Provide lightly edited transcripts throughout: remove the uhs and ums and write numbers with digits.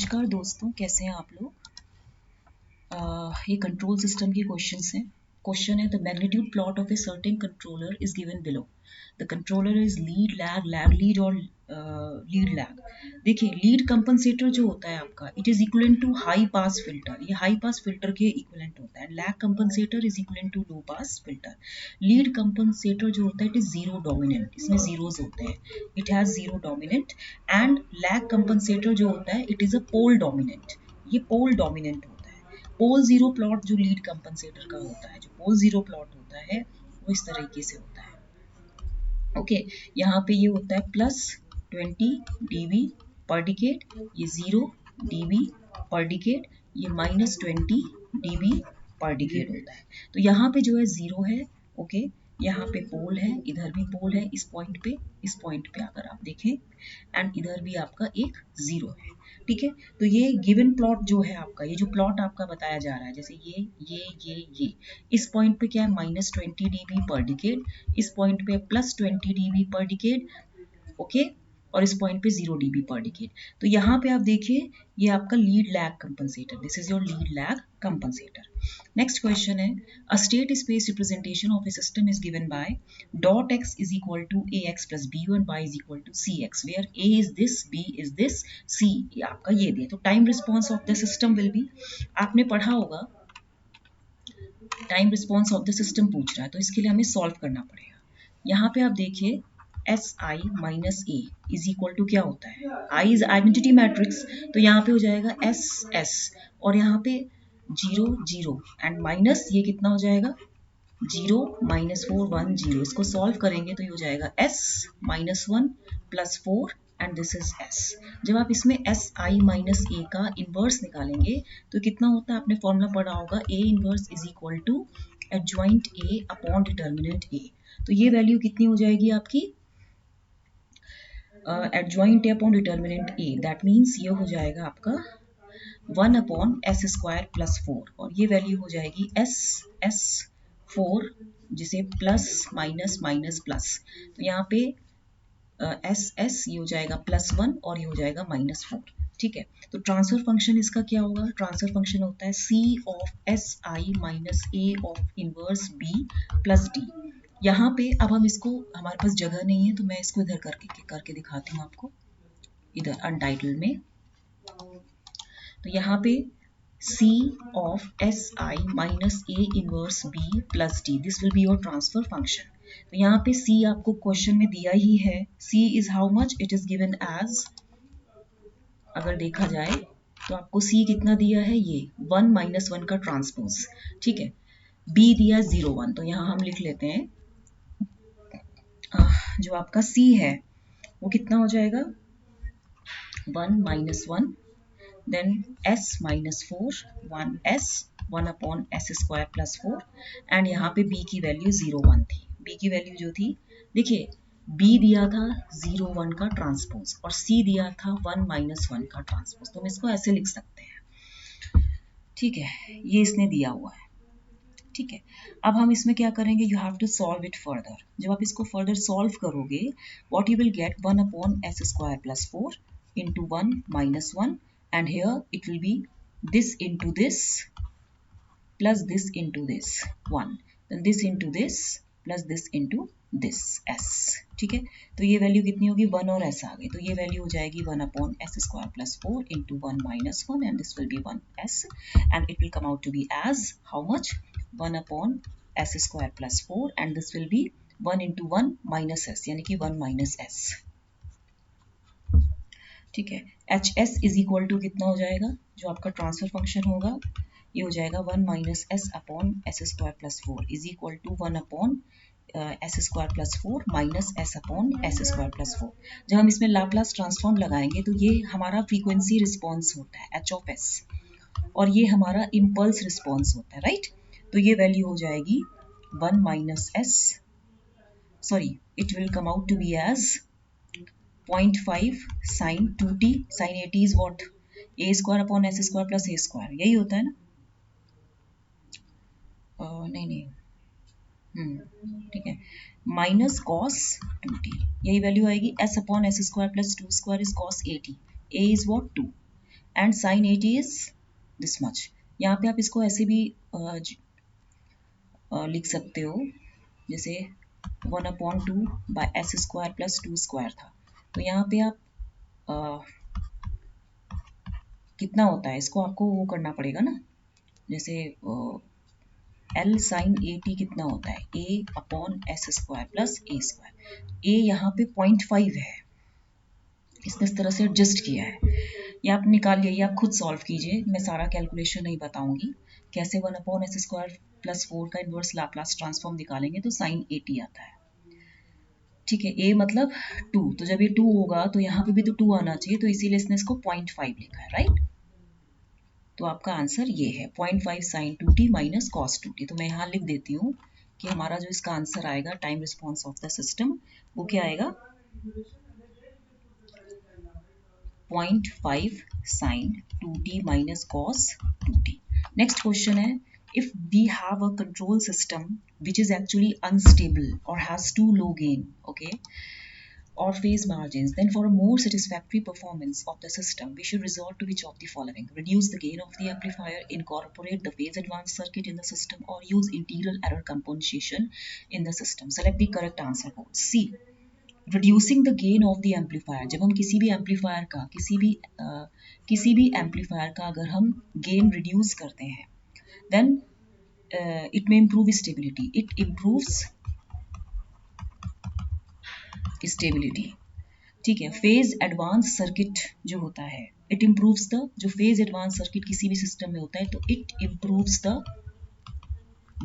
नमस्कार दोस्तों, कैसे हैं आप लोग। ये कंट्रोल सिस्टम के क्वेश्चंस हैं। क्वेश्चन है the magnitude plot of a certain controller is given below. The controller is lead lag lag lead और लीड लैग। देखिए लीड कंपनसेटर जो होता है आपका, it is equivalent to high pass filter. ये हाई पास फिल्टर के equivalent होता है। Lag compensator is equivalent to low pass filter. Lead compensator जो होता है इट इज जीरो डोमिनेंट, इसमें जीरोज होते हैं, it has zero dominant. And lag compensator जो होता है it is a pole dominant, ये पोल डोमिनेंट होता है। पोल जीरो प्लॉट जो लीड कंपनसेटर का होता है, जो पोल जीरो प्लॉट होता है वो इस तरीके से होता है। ओके, यहाँ पे ये होता है +20 dB पर डिकेड, ये 0 dB पर डिकेड, ये -20 dB पर डिकेड होता है। तो यहाँ पे जो है 0 है, ओके, यहाँ पे पोल है, इधर भी पोल है, इस पॉइंट पे अगर आप देखें, एंड इधर भी आपका एक 0 है। ठीक है, तो ये गिवन प्लॉट जो है आपका, ये जो प्लॉट आपका बताया जा रहा है, जैसे ये इस पॉइंट पे क्या है -20 dB पर डिकेड, इस पॉइंट पे +20 dB पर डिकेड, ओके, और इस पॉइंट पे 0 dB पर डिकेड। तो यहाँ पे आप देखिए ये आपका lead lag compensator, this is your lead lag compensator. Next question है a state space representation of a system is given by dot x is equal to ax plus b and y is equal to cx where a is this, b is this, c ये आपका ये दिया। तो time response of the system will be, आपने पढ़ा होगा time response of the system पूछ रहा है, तो इसके लिए हमें सॉल्व करना पड़ेगा। यहाँ पे आप देखिए S I minus A is equal to क्या होता है, आई इज आइडेंटिटी मैट्रिक्स, तो यहाँ पे हो जाएगा एस एस, और यहाँ पे 0 0 एंड माइनस ये कितना हो जाएगा 0 -4 1 0। इसको सॉल्व करेंगे तो ये हो जाएगा s -1 + 4 and this is s। जब आप इसमें एस आई माइनस ए का इनवर्स निकालेंगे तो कितना होता है, आपने फॉर्मूला पढ़ा होगा a inverse is equal to adjoint a upon determinant a। तो ये वैल्यू कितनी हो जाएगी आपकी, adjoint a upon determinant a, that means ये हो जाएगा आपका 1/s² + 4, और ये वैल्यू हो जाएगी s 4, जिसे प्लस माइनस माइनस प्लस, तो यहाँ पे s ये हो जाएगा +1 और ये हो जाएगा -4। ठीक है, तो ट्रांसफर फंक्शन इसका क्या होगा, ट्रांसफर फंक्शन होता है c of S I minus A of inverse b plus d। यहाँ पे अब हम इसको, हमारे पास जगह नहीं है तो मैं इसको इधर करके दिखाती हूँ आपको, इधर अनटाइटल्ड में। तो यहाँ पे c of si minus a inverse b plus d, this will be your transfer function। तो यहाँ पे c आपको क्वेश्चन में दिया ही है, c is how much, it is given as, अगर देखा जाए तो आपको c कितना दिया है, ये 1 - 1 का ट्रांसपोज। ठीक है, b दिया 0 1, तो यहाँ हम लिख लेते हैं जो आपका c है वो कितना हो जाएगा 1 - 1, then s -4 1s 1/s² + 4, and यहाँ पे b की वैल्यू 0 1 थी। b की वैल्यू जो थी, देखिए b दिया था 0 1 का ट्रांसपोज और c दिया था 1 - 1 का ट्रांसपोज, तो हम इसको ऐसे लिख सकते हैं। ठीक है, ये इसने दिया हुआ है। ठीक है, अब हम इसमें क्या करेंगे, you have to solve it further. जब आप इसको फर्दर सॉल्व करोगे, what you will get 1/s² + 4 into 1 - 1, and here it will be this into this plus this into this 1, then this into this plus this into this s। ठीक है, तो ये value कितनी होगी, 1 और s आ गई, तो ये वैल्यू हो जाएगी 1/s² + 4 into 1 - 1, and this will be 1s, and it will come out to be as how much, 1/s² + 4, and this will be 1 into 1 minus s, यानी कि 1 - s। ठीक है, H S is equal to कितना हो जाएगा, जो आपका transfer function होगा ये हो जाएगा 1 - s/s² + 4 is equal to 1/s² + 4 minus s/s² + 4। जब हम इसमें लाप्लास ट्रांसफॉर्म लगाएंगे तो ये हमारा फ्रीक्वेंसी रिस्पॉन्स होता है h(s), और ये हमारा इम्पल्स रिस्पॉन्स होता है, राइट। तो ये वैल्यू हो जाएगी 1 - s, sorry, it will come out to be as 0.5 sin 2t, sin 80 is what, a² + s², यही होता है ना, नहीं, ठीक है, माइनस cos 2t, यही वैल्यू आएगी, s/s² + 2² is cos 80, a is what 2, and sine 80 is this much. यहाँ पे आप इसको ऐसे भी लिख सकते हो, जैसे 1/2/s² + 2² था। तो यहाँ पे आप कितना होता है, इसको आपको वो करना पड़ेगा ना, जैसे L sin 80 कितना होता है, A/s² + A²। A यहाँ पे 0.5 है, इसने इस तरह से एडजस्ट किया है। ये आप निकालिए, ये आप खुद सॉल्व कीजिए, मैं सारा कैलकुलेशन नहीं बताऊंगी। कैसे 1/s² + 4 का इन्वर्स लाप्लास ट्रांसफॉर्म निकालेंगे तो sin 80 आता है। ठीक है, A मतलब 2, तो जब ये 2 होगा तो यहाँ पे भी तो 2 आना चाहिए, तो इसीलिए इसने इसको 0.5 लिखा है, राइट। तो आपका आंसर ये है 0.5 sin 2t - cos 2t। तो मैं यहाँ लिख देती हूँ कि हमारा जो इसका आंसर आएगा time response of the system, वो क्या आएगा, 0.5 sin 2t - cos 2t। Next question है, if we have a control system which is actually unstable or has too low gain, okay, or phase margins, then for a more satisfactory performance of the system, we should resort to which of the following? Reduce the gain of the amplifier, incorporate the phase advance circuit in the system, or use integral error compensation in the system. Select the correct answer code. C. Reducing the gain of the amplifier। जब हम किसी भी amplifier का अगर हम gain reduce करते हैं, then it may improve stability. It improves stability। ठीक है, फेज एडवांस सर्किट जो होता है, इट इम्प्रूव्स द, जो फेज एडवांस सर्किट किसी भी सिस्टम में होता है, तो it improves the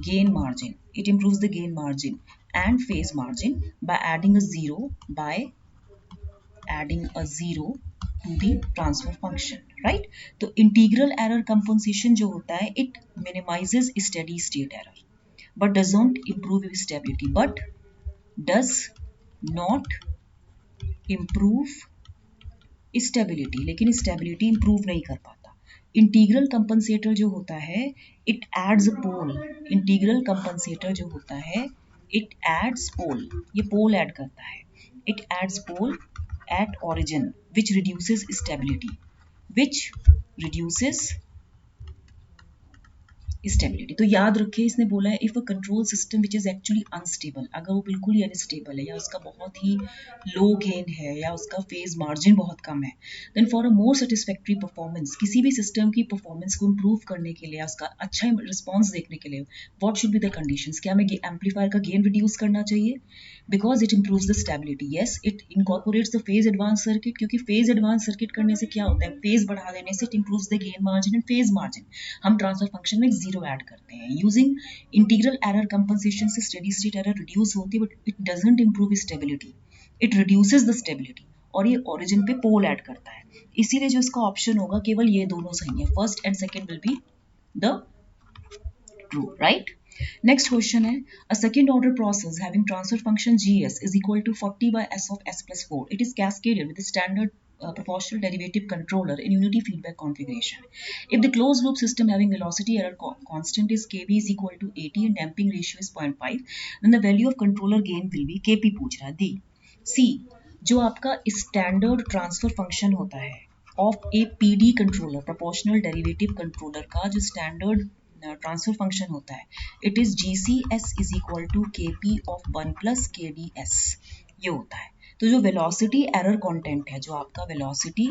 gain margin, it improves the gain margin and phase margin by adding a zero to the transfer function, right. तो इंटीग्रल एरर कंपनसेशन जो होता है, it minimizes steady state error but doesn't improve stability, but does not improve stability, लेकिन stability improve नहीं कर पाता। Integral compensator जो होता है, it adds pole, integral compensator जो होता है, इट एड्स पोल, ये पोल ऐड करता है, it adds pole at origin which reduces stability, which reduces stability. तो याद रखिए, इसने बोला है if a control system which is actually unstable, अगर वो बिल्कुल ही अनस्टेबल है, या उसका बहुत ही लो गेन है, या उसका फेज मार्जिन बहुत कम है, then for a more satisfactory performance, किसी भी सिस्टम की परफॉर्मेंस को इम्प्रूव करने के लिए, उसका अच्छा रिस्पॉन्स देखने के लिए, what should be the conditions, क्या हमें एम्पलीफायर का गेन रिड्यूस करना चाहिए, because it improves the stability. Yes, it incorporates the phase advance circuit, क्योंकि फेज एडवांस सर्किट करने से क्या होता है, फेज बढ़ा देने से it improves the gain margin and phase margin. हम ट्रांसफर फंक्शन में जीरो ऐड करते हैं। यूजिंग इंटीग्रल एरर कंपनसेशन से स्टेडी स्टेट एरर रिड्यूस होती है, but it doesn't improve stability, it reduces the stability, और ये ओरिजिन पे पोल ऐड करता है। इसीलिए जो इसका ऑप्शन होगा, केवल ये दोनों सही है, first and second will be the true, right. Next question है, a second order process having transfer function GS is equal to 40/s of s plus 4. It is cascaded with the standard proportional derivative controller in unity feedback configuration. If the closed loop system having velocity error constant is kb is equal to 80 and damping ratio is 0.5, then the value of controller gain will be kp पूछ रहा है। दी C, जो आपका standard transfer function होता है of a PD controller, proportional derivative controller का जो standard transfer function होता है, it is GCS is equal to KP of 1 plus KDS, ये होता है। तो जो वेलोसिटी एरर कंटेंट है, जो आपका वेलोसिटी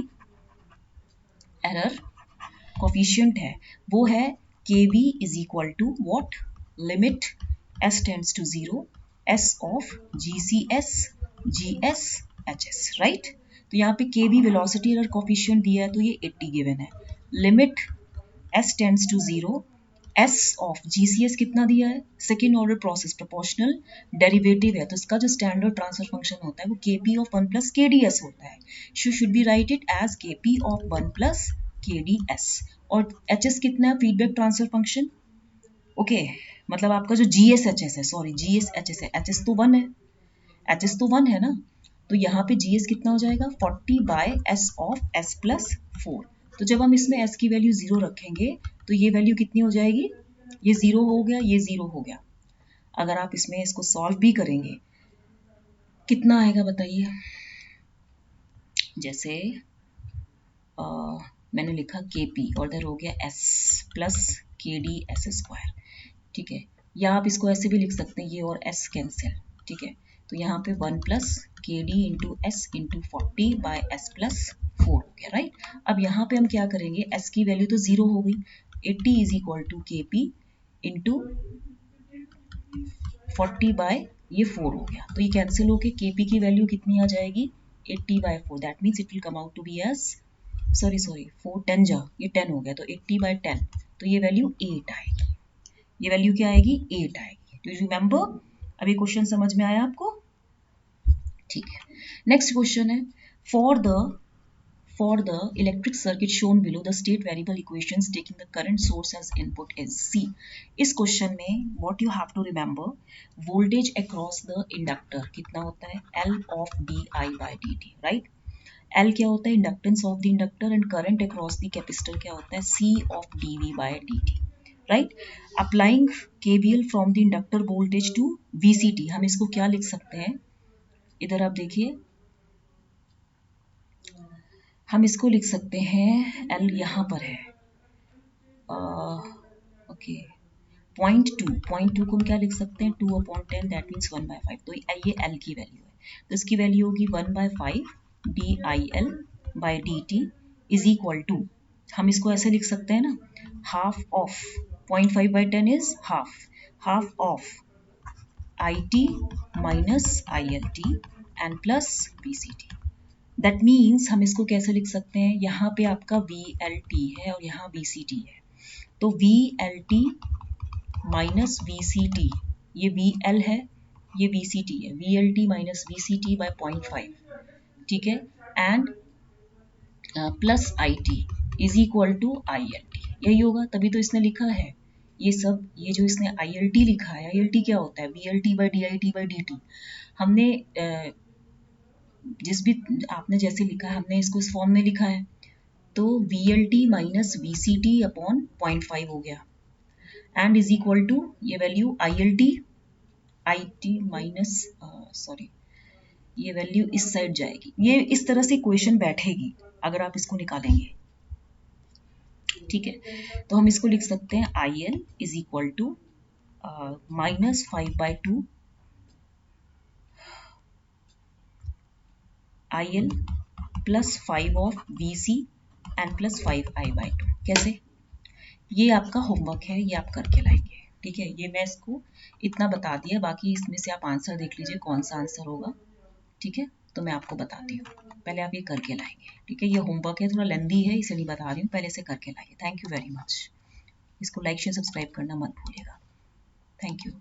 एरर कोफिशिएंट है, वो है KB is equal to what, limit S tends to 0 S of GCS GS HS, right. तो यहाँ पे KB वेलोसिटी एरर कोफिशिएंट दिया है, तो ये 80 गिवन है। Limit S tends to 0 S of GCS कितना दिया है, second order process proportional derivative है, तो इसका जो स्टैंडर्ड ट्रांसफर फंक्शन होता है वो KP ऑफ 1 प्लस KDS होता है। Should be right it as KP of 1 plus KDS। और HS कितना है, फीडबैक ट्रांसफर फंक्शन, ओके, मतलब आपका जो GSHS है, सॉरी GSHS है, HS तो 1 है, HS तो 1 है ना, तो यहाँ पे GS कितना हो जाएगा, 40/s ऑफ s प्लस 4। तो जब हम इसमें s की वैल्यू 0 रखेंगे, तो ये वैल्यू कितनी हो जाएगी, ये 0 हो गया, ये 0 हो गया। अगर आप इसमें इसको सॉल्व भी करेंगे, कितना आएगा बताइए, जैसे मैंने लिखा KP और इधर हो गया S plus KD S square, ठीक है। या आप इसको ऐसे भी लिख सकते हैं, ये और S कैंसिल, ठीक है। तो यहाँ पे 1 plus KD into S into 40 by S plus 4 हो गया, राइट। अब यहाँ पे हम क्या करेंगे, S की वैल्यू तो 0 हो गई, 80 is equal to KP into 40 by ये 4 हो गया, तो ये कैंसिल होके KP की वैल्यू कितनी आ जाएगी, 80 by 4, that means it will come out to be as, sorry 4 10 जा, ये 10 हो गया, तो 80 बाय 10, तो ये वैल्यू 8 आएगी, ये वैल्यू क्या आएगी, 8 आएगी। Do you remember? अब ये क्वेश्चन समझ में आया आपको? ठीक है। नेक्स्ट क्वेश्चन है, for the electric circuit shown below, the state variable equations taking the current source as input is C. इस क्वेश्चन में what you have to remember, voltage across the inductor कितना होता है, L of di by dt, right? L क्या होता है, inductance of the inductor, and current across the capacitor क्या होता है, C of dv by dt, right. Applying KVL from the inductor voltage to VCT, हम इसको क्या लिख सकते हैं, इधर आप देखिए, हम इसको लिख सकते हैं, L यहाँ पर है, ओके, 0.2 को हम क्या लिख सकते हैं, 2/10, दैट मीन्स 1/5, तो ये L की वैल्यू है, तो इसकी वैल्यू होगी 1/5 DIL by DT is equal to, हम इसको ऐसे लिख सकते हैं ना, half of 0.5/10 is half of IT minus ILT and plus VCT, that means हम इसको कैसे लिख सकते हैं, यहाँ पे आपका VLT है और यहाँ VCT है, तो VLT माइनस VCT, ये VL है, ये VCT है, VLT माइनस VCT बाय 0.5, ठीक है, and plus IT is equal to ILT, यही होगा, तभी तो इसने लिखा है ये सब, ये जो इसने ILT लिखा है, ILT क्या होता है, VLT by DIT by DT, हमने जिस भी आपने जैसे लिखा है, हमने इसको इस फॉर्म में लिखा है, तो VLT माइनस VCT अपॉन 0.5 हो गया, एंड इज इक्वल टू ये वैल्यू IT माइनस, सॉरी, ये वैल्यू इस साइड जाएगी, ये इस तरह से इक्वेशन बैठेगी अगर आप इसको निकालेंगे, ठीक है। तो हम इसको लिख सकते हैं IL is equal to minus 5/2 IL plus 5 of VC and plus 5I/2, कैसे, ये आपका होमवर्क है, ये आप करके लाएंगे, ठीक है। ये मैं इसको इतना बता दिया, बाकी इसमें से आप आंसर देख लीजिए कौन सा आंसर होगा, ठीक है, तो मैं आपको बताती हूँ, पहले आप ये करके लाएंगे, ठीक है। ये होमवर्क है, थोड़ा लेंदी है, इसलिए बता रही हूँ, पहले से करके लाइए। थैंक यू वेरी मच, इसको लाइक शेयर सब्सक्राइब करना मत भूलिएगा, थैंक यू।